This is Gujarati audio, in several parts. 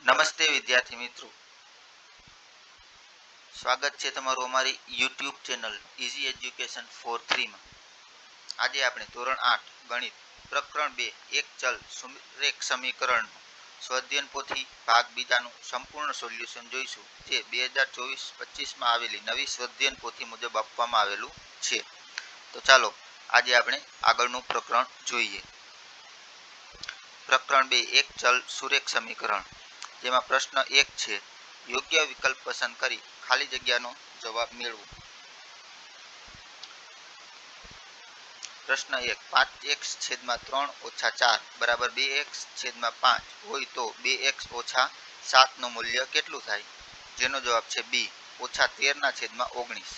નમસ્તે વિદ્યાર્થી મિત્રો, સ્વાગત છે તમારું અમારી YouTube channel easy education for 3માં। આજે આપણે ધોરણ 8 ગણિત પ્રકરણ 2 એક ચલ સુરેખ સમીકરણ સ્વાધ્યાયન પોથી ભાગ બીજાનું સંપૂર્ણ સોલ્યુશન જોઈશું, જે 2024-25માં આવેલી નવી સ્વાધ્યાયન પોથી મુજબ આપવામાં આવેલું છે। તો ચાલો આજે આપણે આગળનું પ્રકરણ જોઈએ। પ્રકરણ 2 એક ચલ સુરેખ સમીકરણ, જેમાં પ્રશ્ન 1 છે, યોગ્ય વિકલ્પ પસંદ કરી ખાલી જગ્યાનો જવાબ મેળવો। પ્રશ્ન 1, 5x/3 - 4 બરાબર 2x/5 હોય તો 2x - 7 નું મૂલ્ય કેટલું થાય? જેનો જવાબ છે બી, -13/19।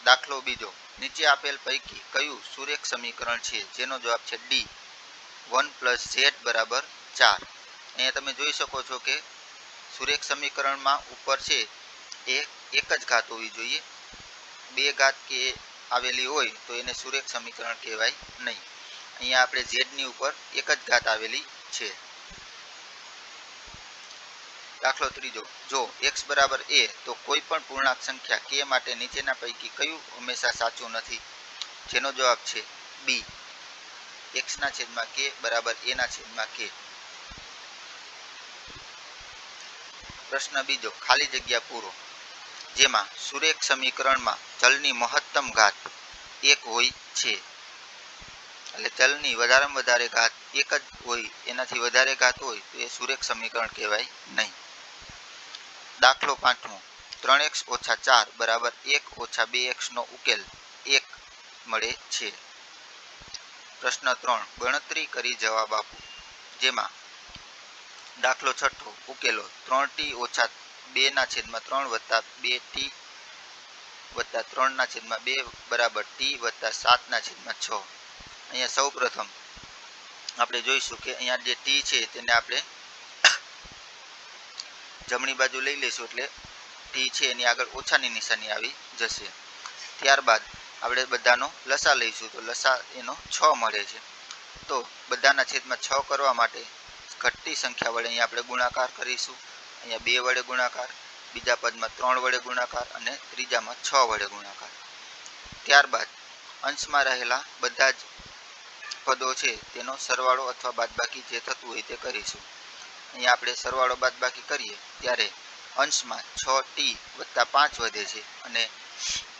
દાખલો બીજો, નીચે આપેલ પૈકી કયું સુરેખ સમીકરણ છે? જેનો જવાબ છે ડી, 1 + z = 4। અહીંયા તમે જોઈ શકો છો કે સુરેખ સમીકરણમાં ઉપર છે એ એક જ ઘાત હોવી જોઈએ, બે ઘાત કે આવેલી હોય તો એને સુરેખ સમીકરણ કહેવાય નહીં। અહીંયા આપણે z ની ઉપર એક જ ઘાત આવેલી છે। દાખલો ત્રીજો, જો x = a તો કોઈ પણ પૂર્ણાંક સંખ્યા k માટે નીચેના પૈકી કયું હંમેશા સાચું નથી? જેનો જવાબ છે બી, x/k = a/k। પ્રશ્ન બીજો, ખાલી જગ્યા પૂરો, જેમાં સુરેખ સમીકરણમાં ચલની મહત્તમ ઘાત 1 હોય છે, એટલે ચલની વધારેમાં વધારે ઘાત એક જ હોય, એનાથી વધારે ઘાત હોય તો એ સુરેખ સમીકરણ કહેવાય નહીં। દાખલો પાંચમો, 3x - 4 = 1 - 2x નો ઉકેલ 1 મળે છે। પ્રશ્ન 3, ગણતરી કરી જવાબ આપો, જેમાં દાખલો છઠ્ઠો, ઉકેલો 3t - 2/3 + 2t + 3/2 = t + 7/6। અહીંયા સૌ પ્રથમ આપણે જોઈશું કે અહીંયા જે t છે તેને આપણે જમણી બાજુ લઈ લઈશું, એટલે t છે એની આગળ ઓછાની નિશાની આવી જશે। ત્યારબાદ આપણે બધાનો લસા લઈશું, તો લસા એનો 6 મળે છે। તો બધાના છેદમાં 6 કરવા માટે ઘટતી સંખ્યા વડે અહીંયા આપણે ગુણાકાર કરીશું। અહીંયા 2 વડે ગુણાકાર, બીજા પદમાં 3 વડે ગુણાકાર અને ત્રીજામાં 6 વડે ગુણાકાર। ત્યારબાદ અંશમાં રહેલા બધા જ પદો છે તેનો સરવાળો અથવા બાદબાકી જે થતું હોય તે કરીશું। અહીંયા આપણે સરવાળો બાદબાકી કરીએ ત્યારે અંશમાં 6t + 5 વધે છે અને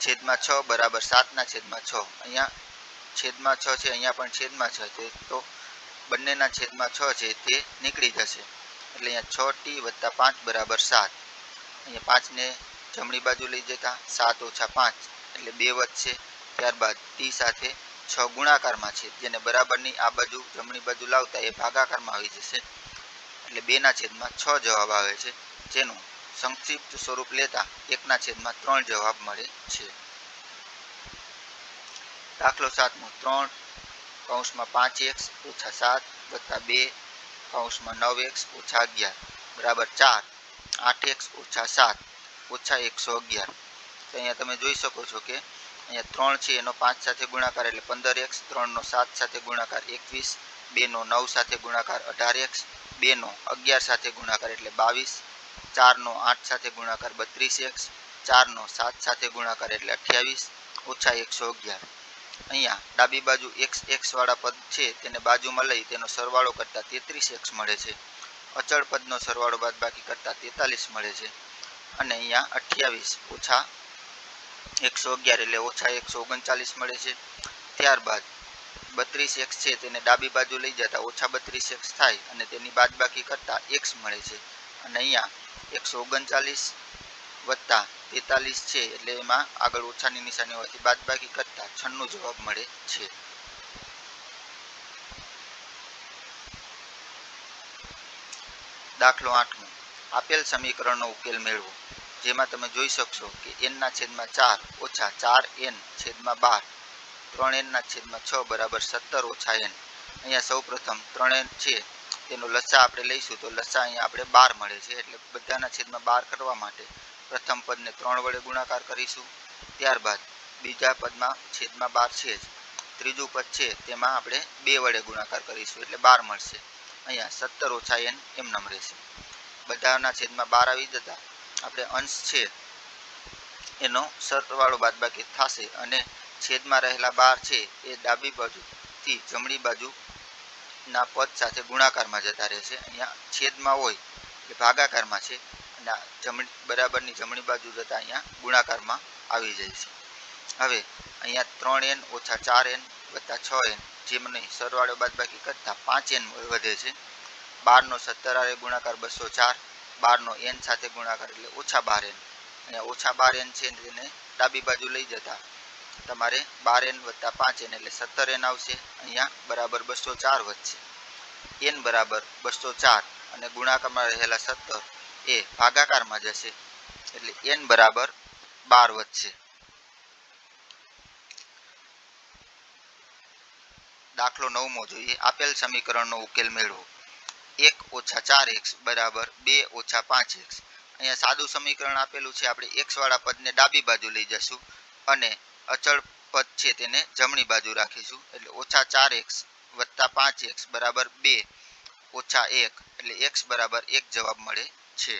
છેદમાં 6 = 7/6। અહીંયા છેદમાં 6 છે, અહીંયા પણ છેદમાં 6 છે, તો બંનેના છેદમાં 6 છે તે નીકળી જશે, એટલે અહીંયા 6t + 5 = 7। અહીંયા 5ને જમણી બાજુ લઈ જતા 7 - 5 એટલે 2 વધશે। ત્યારબાદ t સાથે 6 ગુણાકારમાં છે, જેને બરાબરની આ બાજુ જમણી બાજુ લાવતા એ ભાગાકારમાં આવી જશે, એટલે 2/6 જવાબ આવે છે, જેનું સંક્ષિપ્ત સ્વરૂપ લેતા 1/3 જવાબ મળે છે। દાખલો 7મો, 3 / 5x - 7 + 2 / 9x - 11 = 4, 8x - 7 - 111। તો અહીંયા તમે જોઈ શકો છો કે અહીંયા 3 છે એનો 5 સાથે ગુણાકાર એટલે 15x, 3 નો 7 સાથે ગુણાકાર 21, 2 નો 9 સાથે ગુણાકાર 18x, 2 નો 11 સાથે ગુણાકાર એટલે 22, 4 નો 8 સાથે ગુણાકાર 32x, 4 નો 7 સાથે ગુણાકાર એટલે 28 - 111। અહીંયા ડાબી બાજુ x વાળા પદ છે તેને બાજુમાં લઈ તેનો સરવાળો કરતા 33x મળે છે, અચળ પદનો સરવાળો બાદબાકી કરતા 43 મળે છે, અને અહીંયા 28 - 111 એટલે -139 મળે છે। ત્યારબાદ 32x છે તેને ડાબી બાજુ લઈ જતા -32x થાય અને તેની બાદબાકી કરતા x મળે છે, અને અહીંયા 139 + 43 છે એટલે એમાં આગળ ઓછાની નિશાની હોવાથી બાદબાકી કરતા 96 જવાબ મળે છે। દાખલો 8મો, આપેલ સમીકરણનો ઉકેલ મેળવો, જેમાં તમે જોઈ શકશો કે n/4 - 4n/12 3n/6 = 17 - n। અહીંયા સૌ પ્રથમ 3n છે તેનો લસા આપણે લઈશું, તો લસા અહીંયા આપણે 12 મળે છે, એટલે બધાના છેદમાં 12 કરવા માટે પ્રથમ પદને 3 વડે ગુણાકાર કરીશું। ત્યારબાદ બીજા પદમાં છેદમાં 12 છે જ, ત્રીજું પદ છે તેમાં આપણે 2 વડે ગુણાકાર કરીશું એટલે 12 મળશે। અહીંયા 17 ઓછા n એમનેમ રહેશે. બધાના છેદમાં 12 આવી જતા આપણે અંશ છે એનો સરવાળો બાદબાકી થશે અને છેદમાં રહેલા 12 છે એ ડાબી બાજુથી જમણી બાજુના પદ સાથે ગુણાકારમાં જતા રહેશે. અહીંયા છેદમાં હોય એટલે ભાગાકારમાં છે અને બરાબરની જમણી બાજુ જતા અહીંયા ગુણાકારમાં આવી જાય છે. હવે અહીંયા 3n ઓછા 4n વત્તા 6n જેમ નહીં સરવાળો બાદબાકી કરતા 5n વધે છે. 12 નો 17 હારે ગુણાકાર 204, 12 નો n સાથે ગુણાકાર એટલે ઓછા 12n. અહીંયા ઓછા 12n છે તેને ડાબી બાજુ લઈ જતા તમારે 12n વત્તા 5n એટલે 17n આવશે. અહીંયા બરાબર 204 વધશે. n બરાબર 204 અને ગુણાકારમાં રહેલા 17 એ ભાગાકારમાં જશે એટલે n બરાબર 12 વધશે. દાખલો 9મો જોઈએ. આપેલ સમીકરણનો ઉકેલ મેળવો. 1 ઓછા 4x બરાબર 2 ઓછા 5x. અહીંયા સાદું સમીકરણ આપેલું છે. આપણે x વાળા પદને ડાબી બાજુ લઈ જશું અને અચળ પદ છે તેને જમણી બાજુ રાખીશું એટલે ઓછા 4x વત્તા 5x બરાબર 2 ઓછા 1 એટલે x બરાબર 1 જવાબ મળે છે.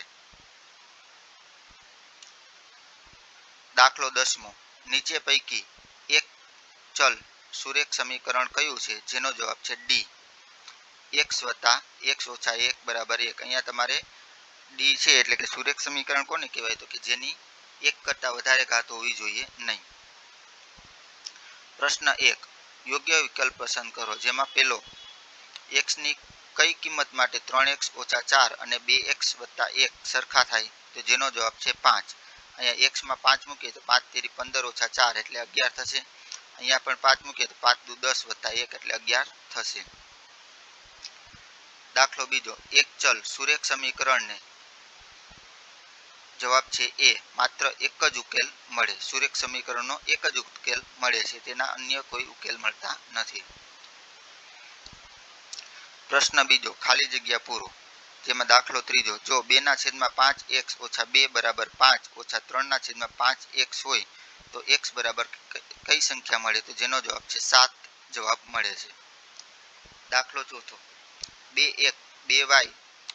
દાખલો 10મો. નીચે પૈકી એક ચલ સુરેખ સમીકરણ કયું છે જેનો જવાબ છે ડી. x વત્તા x ઓછા 1 બરાબર 1. અહીંયા તમારે ડી છે એટલે કે સુરેખ સમીકરણ કોને કહેવાય તો કે જેની એક કરતાં વધારે ઘાત હોવી જોઈએ નહીં. પ્રશ્ન 1. યોગ્ય વિકલ્પ પસંદ કરો જેમાં પહેલો x ની કઈ કિંમત માટે 3x ઓછા 4 અને 2x વત્તા 1 સરખા થાય તો જેનો જવાબ છે 5. અહીંયા x માં 5 મૂકીએ તો 5 તેરી 15 ઓછા 4 એટલે 11 થશે. અહીંયા પણ 5 મૂકીએ તો 5 દુ 10 વત્તા 1 એટલે 11 થશે. દાખલો બીજો. એક ચલ સુરેખ સમીકરણને જવાબ છે એ માત્ર એક જ ઉકેલ મળે. સુરેખ સમીકરણનો એક જ ઉકેલ મળે છે તેના અન્ય કોઈ ઉકેલ મળતા નથી. પ્રશ્ન બીજો. ખાલી જગ્યા પૂરો જેમાં દાખલો ત્રીજો. જો 2/5x ઓછા 2 બરાબર 5 ઓછા 3/5x હોય તો x બરાબર કઈ સંખ્યા મળે તો જેનો જવાબ છે 7 જવાબ મળે છે. દાખલો ચોથો. 2y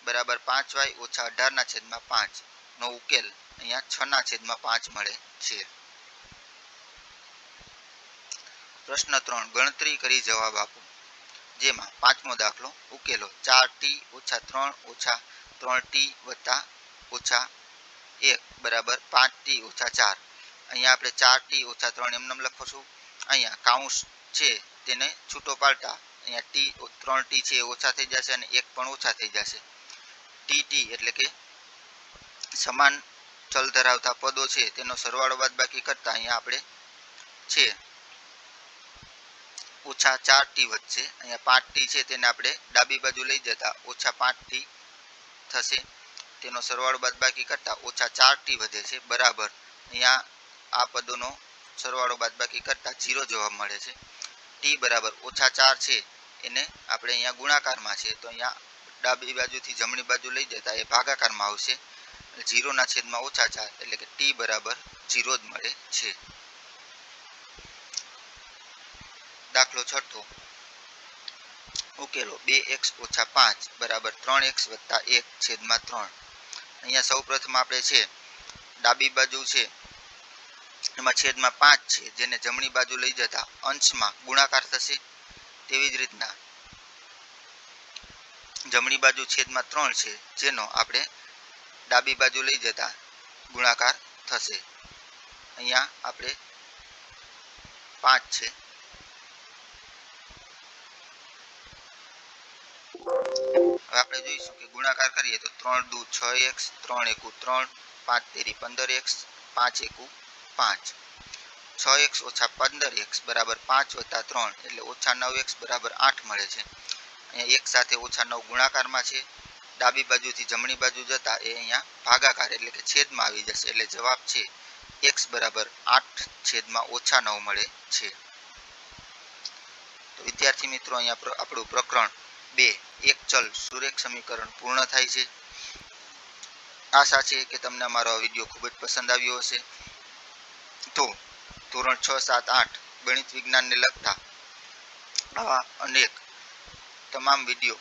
બરાબર 5y ઓછા 18/5 નો ઉકેલ અહીંયા 6/5 મળે છે. પ્રશ્ન 3. ગણતરી કરી જવાબ આપો. જેમાં પાંચમો દાખલો. ઉકેલો 4t ઓછા 3 ઓછા 3t વત્તા ઓછા 1 બરાબર 5t ઓછા 4. અહીંયા આપણે 4t ઓછા 3 એમનેમ લખીશું. અહીંયા કાઉન્સ છે તેને છૂટો પાડતા અહીંયા t 3t છે એ ઓછા થઈ જશે અને 1 પણ ઓછા થઈ જશે. tt એટલે કે સમાન ચલ ધરાવતા પદો છે તેનો સરવાળો બાદબાકી કરતા અહીંયા આપણે છે ઓછા 4t વધશે. અહીંયા 5t છે તેને આપણે ડાબી બાજુ લઈ જતા ઓછા 5t થશે. તેનો સરવાળો બાદબાકી કરતા ઓછા 4t વધે છે બરાબર અહીંયા આ પદોનો સરવાળો બાદબાકી કરતા 0 જવાબ મળે છે. t બરાબર ઓછા 4 છે એને આપણે અહીંયા ગુણાકારમાં છે તો અહીંયા ડાબી બાજુથી જમણી બાજુ લઈ જતા એ ભાગાકારમાં આવશે. 0/4 એટલે કે t બરાબર 0 જ મળે છે. દાખલો છઠ્ઠો. ઉકેલો 2x ઓછા 5 બરાબર 3x વત્તા 1/3. અહીંયા સૌ પ્રથમ આપણે છે ડાબી બાજુ છે એમાં છેદમાં 5 છે જેને જમણી બાજુ લઈ જતા અંશમાં ગુણાકાર થશે. તેવી જ રીતના જમણી બાજુ છેદમાં 3 છે જેનો આપણે ડાબી બાજુ લઈ જતા ગુણાકાર થશે. અહીંયા આપણે 5 છે. હવે આપણે જોઈશું કે ગુણાકાર કરીએ તો 3 દુ 6x 3 એકુ 3 5 તેરી 15x 5 એકુ 5. 6x ઓછા 15x બરાબર 5 વત્તા 3 એટલે ઓછા 9x બરાબર 8 મળે છે. અહીંયા એક સાથે ઓછા 9 ગુણાકારમાં છે. ડાબી બાજુથી જમણી બાજુ જતા એ અહીંયા ભાગાકાર એટલે કે છેદમાં આવી જશે એટલે જવાબ છે x બરાબર 8/-9 મળે છે. તો વિદ્યાર્થી મિત્રો અહીંયા આપણું પ્રકરણ 2 એક ચલ સુરેખ સમીકરણ પૂર્ણ થાય છે. આશા છે કે તમને અમારો આ વિડીયો ખૂબ જ પસંદ આવ્યો હશે. તો ધોરણ 6, 7, 8 ગણિત વિજ્ઞાનને લગતા આવા અનેક તમામ વિડીયો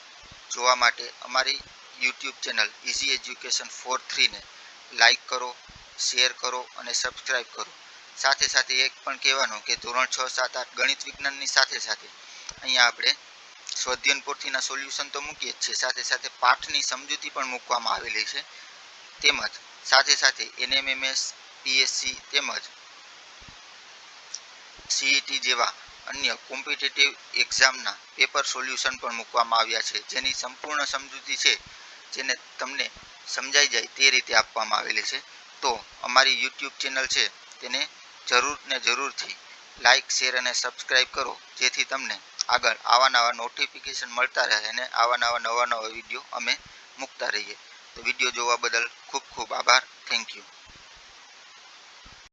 જોવા માટે અમારી YouTube channel easy education four 3 ને લાઈક કરો, શેર કરો અને સબસ્ક્રાઈબ કરો. સાથે સાથે એક પણ કહેવાનું કે ધોરણ 6, 7, 8 ગણિત વિજ્ઞાનની સાથે સાથે અહીંયા આપણે સ્વાધ્યાયન પોથીના સોલ્યુશન તો મૂકીએ જ છીએ, સાથે સાથે પાઠની સમજૂતી પણ મૂકવામાં આવેલી છે. તેમજ સાથે સાથે NMMS, PSC તેમજ CET જેવા અન્ય કોમ્પિટિટિવ એક્ઝામના પેપર સોલ્યુશન પણ મૂકવામાં આવ્યા છે, જેની સંપૂર્ણ સમજૂતી છે જેને તમને સમજાઈ જાય તે રીતે આપવામાં આવેલી છે. તો અમારી યુટ્યુબ ચેનલ છે તેને જરૂર ને જરૂરથી લાઈક, શેર અને સબસ્ક્રાઈબ કરો, જેથી તમને આગળ આવા નવા નોટિફિકેશન મળતા રહે અને આવા નવા વિડીયો અમે મૂકતા રહીએ. તો વિડીયો જોવા બદલ ખૂબ ખૂબ આભાર. Thank you.